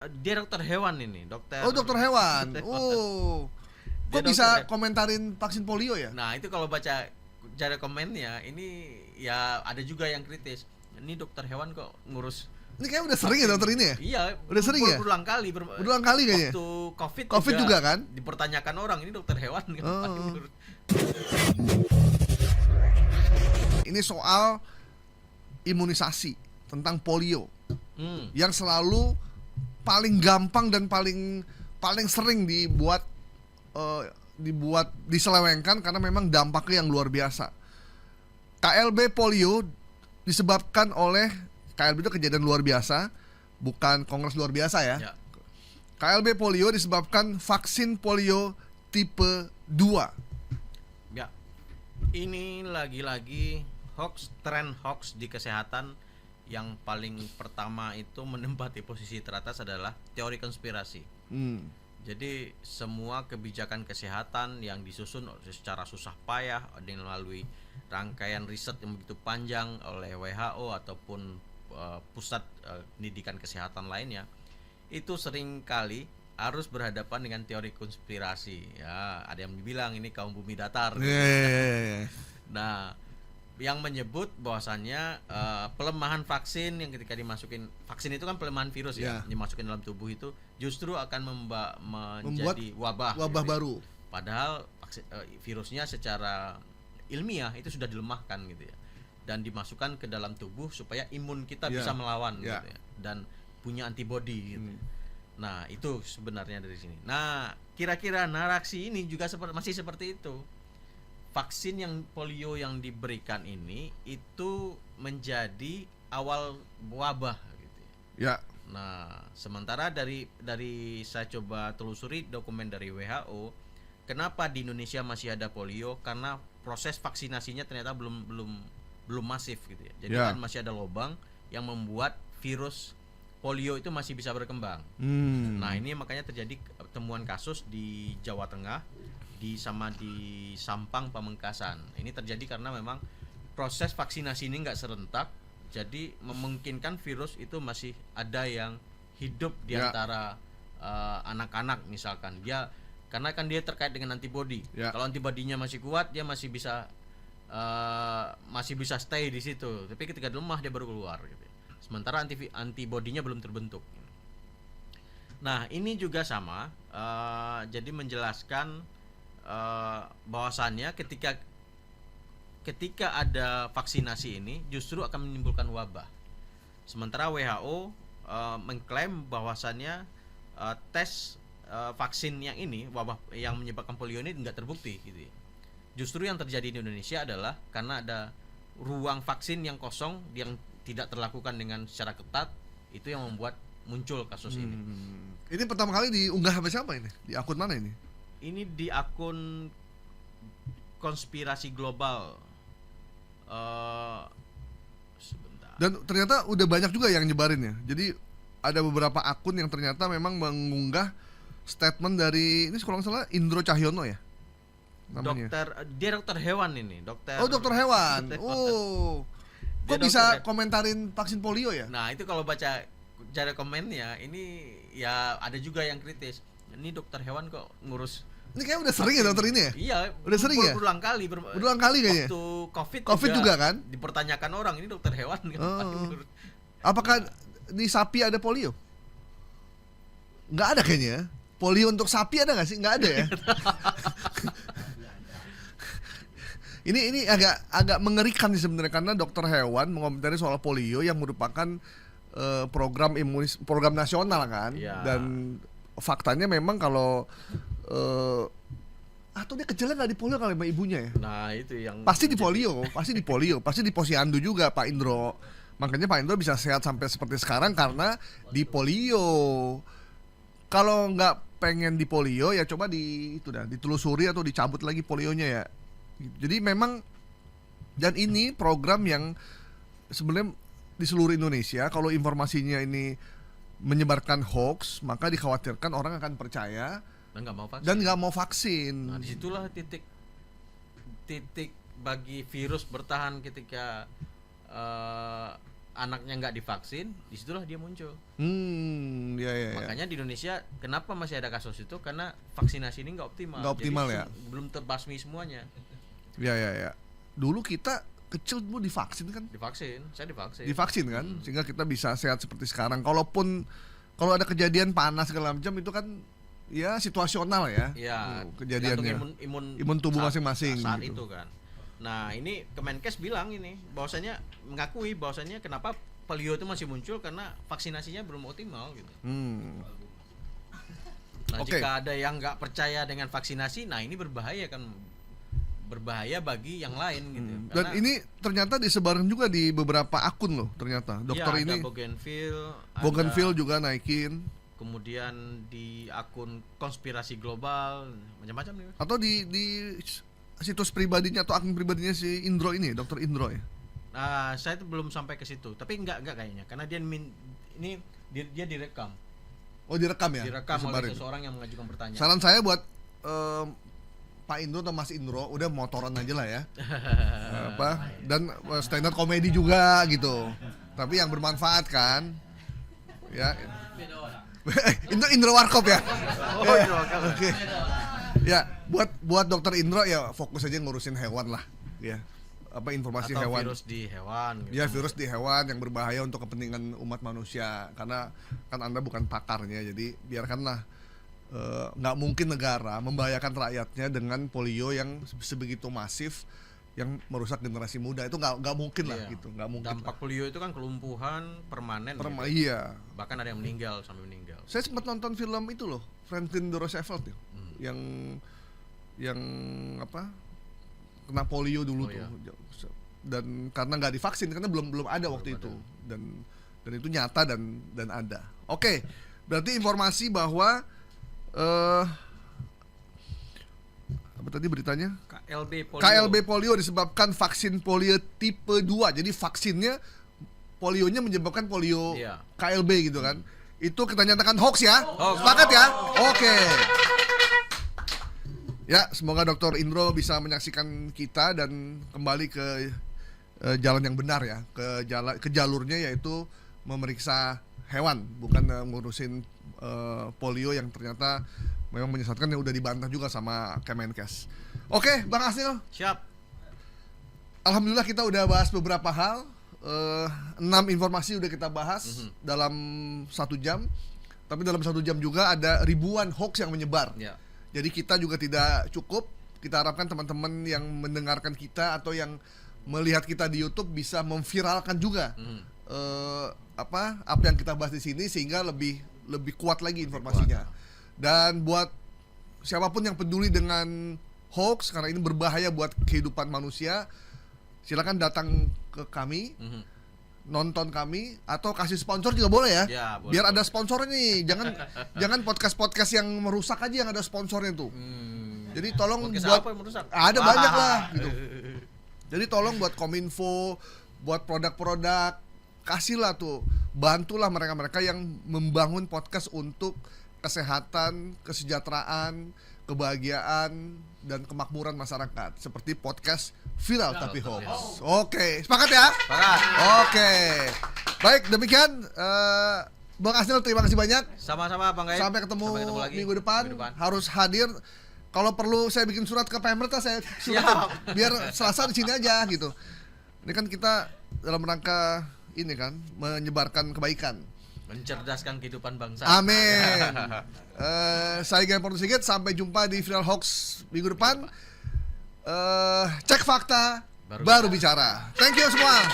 Dia dokter hewan ini, dokter. Oh, dokter hewan. Dokter hewan. Oh. Dia Kok bisa dokter- komentarin vaksin polio ya? Nah itu kalau baca cara komennya, ini ya ada juga yang kritis. Ini dokter hewan kok ngurus. Ini kayak udah sering ya dokter ini ya? Iya, Udah sering ya? berulang kali. Berulang kali kayaknya. Waktu Covid juga kan? Dipertanyakan orang, ini dokter hewan ngapain Oh. ngurus. Ini soal imunisasi tentang polio yang selalu paling gampang dan paling sering diselewengkan karena memang dampaknya yang luar biasa. KLB polio disebabkan oleh KLB itu kejadian luar biasa, bukan kongres luar biasa ya. Ya. KLB polio disebabkan vaksin polio tipe 2. Ya, ini lagi-lagi tren hoax di kesehatan. Yang paling pertama itu menempati posisi teratas adalah teori konspirasi. Jadi semua kebijakan kesehatan yang disusun secara susah payah melalui rangkaian riset yang begitu panjang oleh WHO ataupun pusat pendidikan kesehatan lainnya, itu seringkali harus berhadapan dengan teori konspirasi. Ya, ada yang bilang ini kaum bumi datar. Nah, yang menyebut bahwasannya pelemahan vaksin yang ketika dimasukin, vaksin itu kan pelemahan virus ya, dimasukin dalam tubuh itu justru akan menjadi wabah gitu baru. Padahal virusnya secara ilmiah itu sudah dilemahkan gitu ya, dan dimasukkan ke dalam tubuh supaya imun kita bisa melawan gitu ya, dan punya antibodi gitu. Nah itu sebenarnya dari sini. Nah kira-kira narasi ini juga masih seperti itu. Vaksin yang polio yang diberikan ini itu menjadi awal wabah gitu ya. Nah, sementara dari saya coba telusuri dokumen dari WHO, kenapa di Indonesia masih ada polio? Karena proses vaksinasinya ternyata belum masif gitu ya. Jadi kan masih ada lubang yang membuat virus polio itu masih bisa berkembang. Nah, ini makanya terjadi temuan kasus di Jawa Tengah, di Sampang Pamengkasan. Ini terjadi karena memang proses vaksinasi ini nggak serentak, jadi memungkinkan virus itu masih ada yang hidup di antara anak-anak misalkan. Karena kan dia terkait dengan antibodi. Kalau antibodinya masih kuat, dia masih bisa stay di situ. Tapi ketika lemah dia baru keluar gitu. Sementara antibodinya belum terbentuk. Nah, ini juga sama. Jadi menjelaskan bahwasannya ketika ada vaksinasi ini justru akan menimbulkan wabah. Sementara WHO mengklaim bahwasannya tes vaksin yang ini, wabah yang menyebabkan polio ini nggak terbukti gitu ya. Justru yang terjadi di Indonesia adalah karena ada ruang vaksin yang kosong yang tidak terlakukan dengan secara ketat, itu yang membuat muncul kasus ini. Ini pertama kali diunggah sama siapa ini? Di akun mana ini? Ini di akun konspirasi global. Sebentar. Dan ternyata udah banyak juga yang nyebarin ya. Jadi ada beberapa akun yang ternyata memang mengunggah statement dari, ini kalau nggak salah Indro Cahyono ya namanya. Dia dokter hewan ini, dokter. Oh, dokter hewan. Oh. Kok bisa komentarin vaksin polio ya? Nah, itu kalau baca cara komennya, ini ya ada juga yang kritis. Ini dokter hewan kok ngurus. Ini kayak udah sering ya dokter ini ya? Iya, udah sering ya? Berulang kali kayaknya. Waktu Covid juga kan? Dipertanyakan orang, ini dokter hewan ngapain. Apakah di sapi ada polio? Nggak ada kayaknya. Polio untuk sapi ada nggak sih? Nggak ada ya. Ini agak mengerikan sih sebenarnya, karena dokter hewan mengomentari soal polio yang merupakan program nasional kan. Dan faktanya memang kalau atau dia kecilnya nggak di polio kali sama ibunya ya. Nah itu yang pasti di polio, pasti di posyandu juga Pak Indro. Makanya Pak Indro bisa sehat sampai seperti sekarang karena di polio. Kalau nggak pengen di polio ya coba ditelusuri atau dicabut lagi polionya ya. Jadi memang, dan ini program yang sebenarnya di seluruh Indonesia, kalau informasinya ini menyebarkan hoax, maka dikhawatirkan orang akan percaya dan nggak mau vaksin. Nah, disitulah titik bagi virus bertahan ketika anaknya nggak divaksin, disitulah dia muncul. Ya. Makanya di Indonesia kenapa masih ada kasus itu, karena vaksinasi ini nggak optimal. Nggak optimal. Jadi, ya. belum terbasmi semuanya. Ya. Dulu kita kecil dulu divaksin kan? Saya divaksin. Divaksin kan, sehingga kita bisa sehat seperti sekarang. Kalaupun kalau ada kejadian panas segala macam itu kan ya situasional ya. Iya. Kejadiannya. Imun tubuh saat- masing-masing saat gitu. itu kan. Nah, ini Kemenkes bilang ini bahwasanya mengakui bahwasanya kenapa polio itu masih muncul karena vaksinasinya belum optimal gitu. Nah, Oke. jika ada yang nggak percaya dengan vaksinasi, nah ini berbahaya kan, berbahaya bagi yang lain gitu. Dan ini ternyata disebarin juga di beberapa akun loh ternyata. Dokter ya, ada ini Bougainville, juga naikin, kemudian di akun konspirasi global, macam-macam nih. atau di situs pribadinya atau akun pribadinya si Indro ini, Dokter Indro ya. Nah, saya itu belum sampai ke situ, tapi enggak kayaknya, karena dia direkam. Oh, direkam ya? Direkam oleh Disebarin. seseorang yang mengajukan pertanyaan. Saran saya buat Pak Indro atau Mas Indro udah motoran aja lah ya. Dan stand up komedi juga gitu. Tapi yang bermanfaat kan. Ya. Indro Warkop ya. Oh, itu kan. Oke. Ya, buat Dokter Indro ya fokus aja ngurusin hewan lah, ya. Apa informasi Atau hewan. virus di hewan gitu. Ya, virus di hewan yang berbahaya untuk kepentingan umat manusia, karena kan Anda bukan pakarnya, jadi biarkanlah. Nggak mungkin negara membahayakan rakyatnya dengan polio yang sebegitu masif yang merusak generasi muda. Itu nggak mungkin lah Iya. gitu, nggak mungkin. Dampak polio itu kan kelumpuhan permanen gitu. Iya. Bahkan ada yang meninggal sampai meninggal. Saya sempat nonton film itu loh, Franklin D. Roosevelt ya, yang apa, kena polio dulu Oh, tuh, iya. dan karena nggak divaksin, karena belum ada waktu itu, dan itu nyata dan ada. Oke, berarti informasi bahwa apa tadi beritanya? KLB polio disebabkan vaksin polio tipe 2. Jadi vaksinnya, polionya menyebabkan polio Iya. KLB gitu kan. Itu kita nyatakan hoax ya. Hoax. Sepakat ya? Oke. Ya, semoga Dr. Indro bisa menyaksikan kita dan kembali ke jalan yang benar ya, ke jalurnya, yaitu memeriksa hewan, bukan ngurusin polio yang ternyata memang menyesatkan, yang udah dibantah juga sama Kemenkes. Oke, Bang Asnil. Siap. Alhamdulillah kita udah bahas beberapa hal. 6 informasi udah kita bahas dalam 1 jam. Tapi dalam 1 jam juga ada ribuan hoax yang menyebar. Ya. Jadi kita juga tidak cukup. Kita harapkan teman-teman yang mendengarkan kita atau yang melihat kita di YouTube bisa memviralkan juga apa yang kita bahas di sini, sehingga lebih kuat lagi informasinya. Dan buat siapapun yang peduli dengan hoax, karena ini berbahaya buat kehidupan manusia, silakan datang ke kami, nonton kami, atau kasih sponsor juga boleh ya. Ya, boleh, biar ada boleh. sponsornya nih. Jangan podcast yang merusak aja yang ada sponsornya tuh. Jadi tolong Podcast buat apa yang merusak? ada banyak lah gitu. Jadi tolong buat Kominfo, buat produk-produk, kasihlah tuh, bantulah mereka-mereka yang membangun podcast untuk kesehatan, kesejahteraan, kebahagiaan, dan kemakmuran masyarakat, seperti podcast Viral Tapi Hoax. Oke, sepakat ya? Sepakat. Oke. Baik, demikian Bang Asnil, terima kasih banyak. Sama-sama Bang Gaib. Sampai ketemu lagi. minggu depan. Harus hadir. Kalau perlu saya bikin surat ke Pemret, saya surat biar Selasa di sini aja gitu. Ini kan kita dalam rangka ini kan menyebarkan kebaikan. Mencerdaskan kehidupan bangsa. Amin. Saya Gaib Sigit, sampai jumpa di Viral Hoax minggu depan. Cek fakta, baru bicara. Thank you semua.